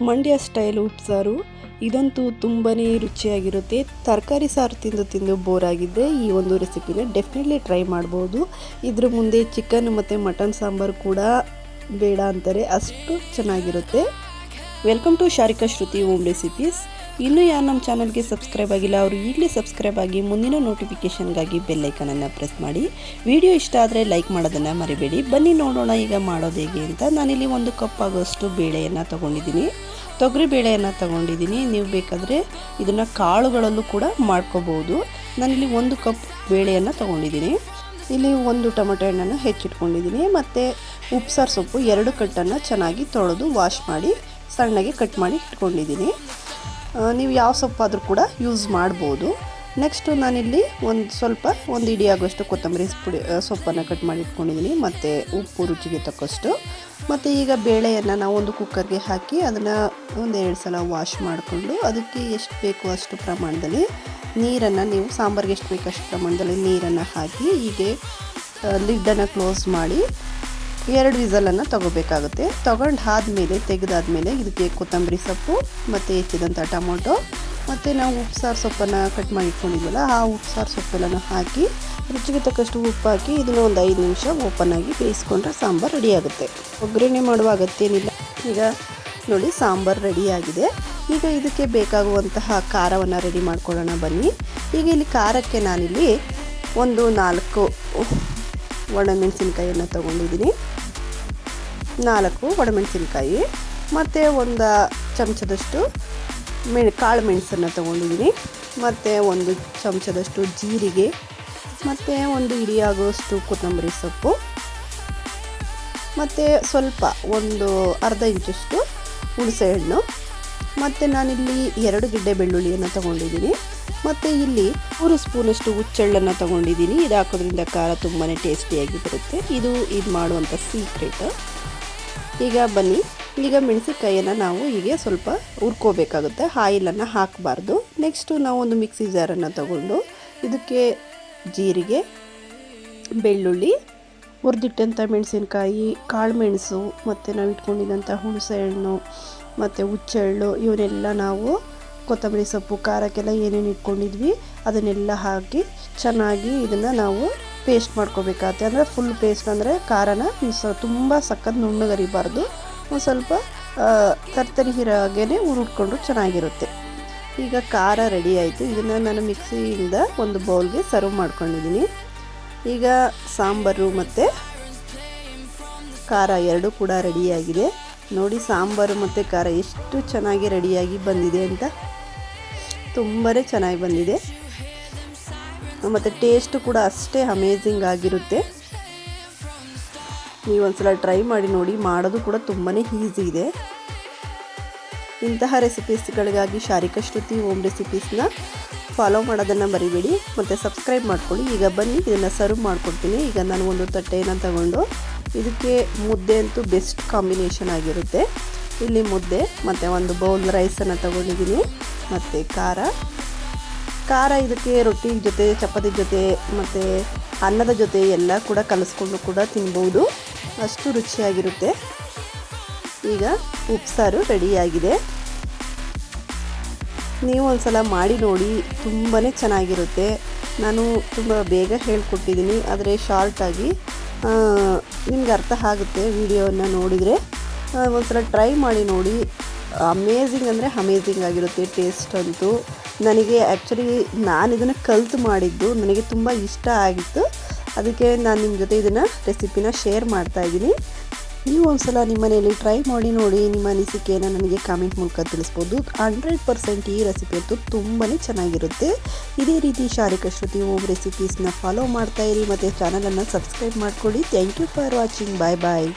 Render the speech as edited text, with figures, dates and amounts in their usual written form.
Mandya style ಉಪ್ಸಾರು ಇದಂತೂ ತುಂಬಾ ರುಚಿಯಾಗಿರುತ್ತೆ. ತರಕಾರಿ ಸಾರು ತಿಂದು ತಿಂದು ಬೋರ್ ಆಗಿದ್ದರೆ ಈ ಒಂದು ರೆಸಿಪಿನ ಡೆಫಿನೆಟ್ಲಿ ಟ್ರೈ ಮಾಡ್ಬೋದು. ಇದ್ರ ಮುಂದೆ ಚಿಕನ್ ಮತ್ತು ಮಟನ್ ಸಾಂಬಾರು ಕೂಡ ಬೇಡ ಅಂತಾರೆ, ಅಷ್ಟು ಚೆನ್ನಾಗಿರುತ್ತೆ. Welcome to Sharika Shruti home recipes. ಇನ್ನೂ ಯಾರು ನಮ್ಮ ಚಾನಲ್ಗೆ ಸಬ್ಸ್ಕ್ರೈಬ್ ಆಗಿಲ್ಲ ಅವರು ಈಗಲೇ ಸಬ್ಸ್ಕ್ರೈಬ್ ಆಗಿ ಮುಂದಿನ ನೋಟಿಫಿಕೇಷನ್ಗಾಗಿ ಬೆಲ್ಲೈಕನನ್ನು ಪ್ರೆಸ್ ಮಾಡಿ. ವಿಡಿಯೋ ಇಷ್ಟ ಆದರೆ ಲೈಕ್ ಮಾಡೋದನ್ನು ಮರಿಬೇಡಿ. ಬನ್ನಿ ನೋಡೋಣ ಈಗ ಮಾಡೋದು ಹೇಗೆ ಅಂತ. ನಾನಿಲ್ಲಿ 1 ಕಪ್ ಆಗೋಷ್ಟು ಬೇಳೆಯನ್ನು ತೊಗೊಂಡಿದ್ದೀನಿ, ತೊಗರಿ ಬೇಳೆಯನ್ನು ತೊಗೊಂಡಿದ್ದೀನಿ. ನೀವು ಬೇಕಾದರೆ ಇದನ್ನು ಕಾಳುಗಳಲ್ಲೂ ಕೂಡ ಮಾಡ್ಕೋಬೋದು. ನಾನಿಲ್ಲಿ 1 ಕಪ್ ಬೇಳೆಯನ್ನು ತೊಗೊಂಡಿದ್ದೀನಿ. ಇಲ್ಲಿ 1 ಟೊಮೆಟೊ ಹಣ್ಣನ್ನು ಹೆಚ್ಚಿಟ್ಕೊಂಡಿದ್ದೀನಿ. ಮತ್ತು ಉಪ್ಸಾರು ಸೊಪ್ಪು 2 ಕಟ್ಟನ್ನು ಚೆನ್ನಾಗಿ ತೊಳೆದು ವಾಶ್ ಮಾಡಿ ಸಣ್ಣಗೆ ಕಟ್ ಮಾಡಿ ಇಟ್ಕೊಂಡಿದ್ದೀನಿ. ನೀವು ಯಾವ ಸೊಪ್ಪಾದರೂ ಕೂಡ ಯೂಸ್ ಮಾಡ್ಬೋದು. ನೆಕ್ಸ್ಟು ನಾನಿಲ್ಲಿ ಒಂದು ಇಡಿ ಆಗೋಷ್ಟು ಕೊತ್ತಂಬರಿ ಸೊಪ್ಪನ್ನು ಕಟ್ ಮಾಡಿ ಇಟ್ಕೊಂಡಿದ್ದೀನಿ. ಮತ್ತು ಉಪ್ಪು ರುಚಿಗೆ ತಕ್ಕಷ್ಟು. ಮತ್ತು ಈಗ ಬೇಳೆಯನ್ನು ನಾವು ಒಂದು ಕುಕ್ಕರ್ಗೆ ಹಾಕಿ ಅದನ್ನು 1-2 ಸಲ ವಾಶ್ ಮಾಡಿಕೊಂಡು ಅದಕ್ಕೆ ಎಷ್ಟು ಬೇಕು ಅಷ್ಟು ಪ್ರಮಾಣದಲ್ಲಿ ನೀರನ್ನು, ನೀವು ಸಾಂಬಾರಿಗೆ ಎಷ್ಟು ಬೇಕು ಅಷ್ಟು ಪ್ರಮಾಣದಲ್ಲಿ ನೀರನ್ನು ಹಾಕಿ ಹೀಗೆ ಲಿಡ್ಡನ್ನು ಕ್ಲೋಸ್ ಮಾಡಿ 2 ವಿಸಲನ್ನು ತೊಗೋಬೇಕಾಗುತ್ತೆ. ತೊಗೊಂಡಾದ್ಮೇಲೆ ತೆಗೆದಾದ್ಮೇಲೆ ಇದಕ್ಕೆ ಕೊತ್ತಂಬರಿ ಸೊಪ್ಪು ಮತ್ತು ಹೆಚ್ಚಿದಂಥ ಟೊಮೊಟೊ ಮತ್ತು ನಾವು ಉಪ್ಸಾರು ಸೊಪ್ಪನ್ನು ಕಟ್ ಮಾಡಿ ಇಟ್ಕೊಂಡಿದ್ವಲ್ಲ ಆ ಉಪ್ಸಾರು ಸೊಪ್ಪೆಲ್ಲನೂ ಹಾಕಿ ರುಚಿಗೆ ತಕ್ಕಷ್ಟು ಉಪ್ಪು ಹಾಕಿ ಇದನ್ನು ಒಂದು 5 ನಿಮಿಷ ಓಪನ್ನಾಗಿ ಬೇಯಿಸ್ಕೊಂಡ್ರೆ ಸಾಂಬಾರು ರೆಡಿಯಾಗುತ್ತೆ. ಒಗ್ಗರಣೆ ಮಾಡುವ ಅಗತ್ಯನಿಲ್ಲ. ಈಗ ನೋಡಿ ಸಾಂಬಾರು ರೆಡಿಯಾಗಿದೆ. ಈಗ ಇದಕ್ಕೆ ಬೇಕಾಗುವಂತಹ ಖಾರವನ್ನು ರೆಡಿ ಮಾಡ್ಕೊಳ್ಳೋಣ ಬನ್ನಿ. ಈಗ ಇಲ್ಲಿ ಖಾರಕ್ಕೆ ನಾನಿಲ್ಲಿ 4 ಒಣಮೆಣಸಿನ್ಕಾಯಿಯನ್ನು ತೊಗೊಂಡಿದ್ದೀನಿ. 4 ಒಣಮೆಣಸಿನ್ಕಾಯಿ ಮತ್ತು 1 ಚಮಚದಷ್ಟು ಕಾಳು ಮೆಣಸನ್ನು ತೊಗೊಂಡಿದ್ದೀನಿ. ಮತ್ತು 1 ಚಮಚದಷ್ಟು ಜೀರಿಗೆ ಮತ್ತು 1 ಇಡಿ ಆಗುವಷ್ಟು ಕೊತ್ತಂಬರಿ ಸೊಪ್ಪು ಮತ್ತು ಸ್ವಲ್ಪ ಒಂದು ಅರ್ಧ ಇಂಚಷ್ಟು ಹುಣಸೆಹಣ್ಣು ಮತ್ತು ನಾನಿಲ್ಲಿ 2 ಗೆಡ್ಡೆ ಬೆಳ್ಳುಳ್ಳಿಯನ್ನು ತೊಗೊಂಡಿದ್ದೀನಿ. ಮತ್ತು ಇಲ್ಲಿ 3 ಸ್ಪೂನಷ್ಟು ಹುಚ್ಚೆಳ್ಳನ್ನು ತೊಗೊಂಡಿದ್ದೀನಿ. ಇದು ಹಾಕೋದ್ರಿಂದ ಖಾರ ತುಂಬಾ ಟೇಸ್ಟಿಯಾಗಿ ಬರುತ್ತೆ. ಇದು ಮಾಡುವಂಥ ಸೀಕ್ರೆಟ್. ಈಗ ಬನ್ನಿ, ಈಗ ಮೆಣಸಿನ್ಕಾಯಿಯನ್ನು ನಾವು ಹೀಗೆ ಸ್ವಲ್ಪ ಹುರ್ಕೋಬೇಕಾಗುತ್ತೆ, ಆಯಿಲನ್ನು ಹಾಕಬಾರ್ದು. ನೆಕ್ಸ್ಟು ನಾವು ಒಂದು ಮಿಕ್ಸಿ ಜಾರನ್ನು ತಗೊಂಡು ಇದಕ್ಕೆ ಜೀರಿಗೆ, ಬೆಳ್ಳುಳ್ಳಿ, ಹುರಿದಿಟ್ಟಂಥ ಮೆಣಸಿನ್ಕಾಯಿ, ಕಾಳು ಮೆಣಸು ಮತ್ತು ನಾವು ಇಟ್ಕೊಂಡಿದ್ದಂಥ ಹುಣಸೆಹಣ್ಣು ಮತ್ತು ಹುಚ್ಚೆಳ್ಳು ಇವನ್ನೆಲ್ಲ ನಾವು ಕೊತ್ತಂಬರಿ ಸೊಪ್ಪು ಖಾರಕ್ಕೆಲ್ಲ ಏನೇನು ಇಟ್ಕೊಂಡಿದ್ವಿ ಅದನ್ನೆಲ್ಲ ಹಾಕಿ ಚೆನ್ನಾಗಿ ಇದನ್ನು ನಾವು ಪೇಸ್ಟ್ ಮಾಡ್ಕೋಬೇಕಾಗತ್ತೆ. ಅಂದರೆ ಫುಲ್ ಪೇಸ್ಟ್ ಅಂದರೆ ಖಾರನ ತುಂಬ ಸಖತ್ ನುಣ್ಣಗರಿಬಾರ್ದು, ಒಂದು ಸ್ವಲ್ಪ ತರ್ತರಿ ಹಾಗೇ ಹುರಿಟ್ಕೊಂಡು ಚೆನ್ನಾಗಿರುತ್ತೆ. ಈಗ ಖಾರ ರೆಡಿ ಆಯಿತು. ಇದನ್ನು ನಾನು ಮಿಕ್ಸಿಯಿಂದ ಒಂದು ಬೌಲ್ಗೆ ಸರ್ವ್ ಮಾಡ್ಕೊಂಡಿದ್ದೀನಿ. ಈಗ ಸಾಂಬಾರು ಮತ್ತು ಖಾರ 2 ಕೂಡ ರೆಡಿಯಾಗಿದೆ. ನೋಡಿ ಸಾಂಬಾರು ಮತ್ತು ಖಾರ ಎಷ್ಟು ಚೆನ್ನಾಗಿ ರೆಡಿಯಾಗಿ ಬಂದಿದೆ ಅಂತ. ತುಂಬಾ ಚೆನ್ನಾಗಿ ಬಂದಿದೆ ಮತ್ತು ಟೇಸ್ಟು ಕೂಡ ಅಷ್ಟೇ ಅಮೇಝಿಂಗ್ ಆಗಿರುತ್ತೆ. ನೀವು ಒಂದ್ಸಲ ಟ್ರೈ ಮಾಡಿ ನೋಡಿ, ಮಾಡೋದು ಕೂಡ ತುಂಬಾ ಈಸಿ ಇದೆ. ಇಂತಹ ರೆಸಿಪೀಸ್ಗಳಿಗಾಗಿ ಶಾರಿಕಾ ಶ್ರುತಿ ಹೋಮ್ ರೆಸಿಪೀಸ್ನ ಫಾಲೋ ಮಾಡೋದನ್ನು ಮರಿಬೇಡಿ ಮತ್ತು ಸಬ್ಸ್ಕ್ರೈಬ್ ಮಾಡ್ಕೊಳ್ಳಿ. ಈಗ ಬನ್ನಿ ಇದನ್ನು ಸರ್ವ್ ಮಾಡ್ಕೊಡ್ತೀನಿ. ಈಗ ನಾನು ಒಂದು ತಟ್ಟೆಯನ್ನು ತಗೊಂಡು ಇದಕ್ಕೆ ಮುದ್ದೆ ಅಂತೂ ಬೆಸ್ಟ್ ಕಾಂಬಿನೇಷನ್ ಆಗಿರುತ್ತೆ. ಇಲ್ಲಿ ಮುದ್ದೆ ಮತ್ತು ಒಂದು ಬೌಲ್ ರೈಸನ್ನು ತಗೊಂಡಿದ್ದೀನಿ. ಮತ್ತು ಖಾರ ಇದಕ್ಕೆ ರೊಟ್ಟಿ ಜೊತೆ, ಚಪಾತಿ ಜೊತೆ ಮತ್ತು ಅನ್ನದ ಜೊತೆ ಎಲ್ಲ ಕೂಡ ಕಲಿಸ್ಕೊಂಡು ಕೂಡ ತಿನ್ಬೋದು, ಅಷ್ಟು ರುಚಿಯಾಗಿರುತ್ತೆ. ಈಗ ಉಪ್ಸಾರು ರೆಡಿಯಾಗಿದೆ. ನೀವು ಒಂದು ಸಲ ಮಾಡಿ ನೋಡಿ, ತುಂಬಾ ಚೆನ್ನಾಗಿರುತ್ತೆ. ನಾನು ತುಂಬ ಬೇಗ ಹೇಳ್ಕೊಟ್ಟಿದ್ದೀನಿ, ಆದರೆ ಶಾರ್ಟಾಗಿ ನಿಮ್ಗೆ ಅರ್ಥ ಆಗುತ್ತೆ ವಿಡಿಯೋನ ನೋಡಿದರೆ. ಒಂದು ಸಲ ಟ್ರೈ ಮಾಡಿ ನೋಡಿ. ಅಮೇಝಿಂಗ್ ಅಂದರೆ ಅಮೇಝಿಂಗ್ ಆಗಿರುತ್ತೆ ಟೇಸ್ಟ್ ಅಂತೂ. ನನಗೆ ಆ್ಯಕ್ಚುಲಿ ನಾನು ಇದನ್ನು ಕಲಿತು ಮಾಡಿದ್ದು, ನನಗೆ ತುಂಬ ಇಷ್ಟ ಆಗಿತ್ತು. ಅದಕ್ಕೆ ನಾನು ನಿಮ್ಮ ಜೊತೆ ಇದನ್ನು ರೆಸಿಪಿನ ಶೇರ್ ಮಾಡ್ತಾಯಿದ್ದೀನಿ. ನೀವು ಒಂದು ಸಲ ನಿಮ್ಮ ಮನೆಯಲ್ಲಿ ಟ್ರೈ ಮಾಡಿ ನೋಡಿ. ನಿಮ್ಮ ಅನಿಸಿಕೆಯನ್ನು ನನಗೆ ಕಾಮೆಂಟ್ ಮೂಲಕ ತಿಳಿಸ್ಬೋದು. 100% ಈ ರೆಸಿಪಿ ಅಂತೂ ತುಂಬಾ ಚೆನ್ನಾಗಿರುತ್ತೆ. ಇದೇ ರೀತಿ ಶಾರಿಕಾ ಶ್ರುತಿ ಹೋಮ್ ರೆಸಿಪೀಸ್ನ ಫಾಲೋ ಮಾಡ್ತಾಯಿರಿ ಮತ್ತು ಚಾನಲನ್ನು ಸಬ್ಸ್ಕ್ರೈಬ್ ಮಾಡ್ಕೊಳ್ಳಿ. Thank you for watching. Bye bye.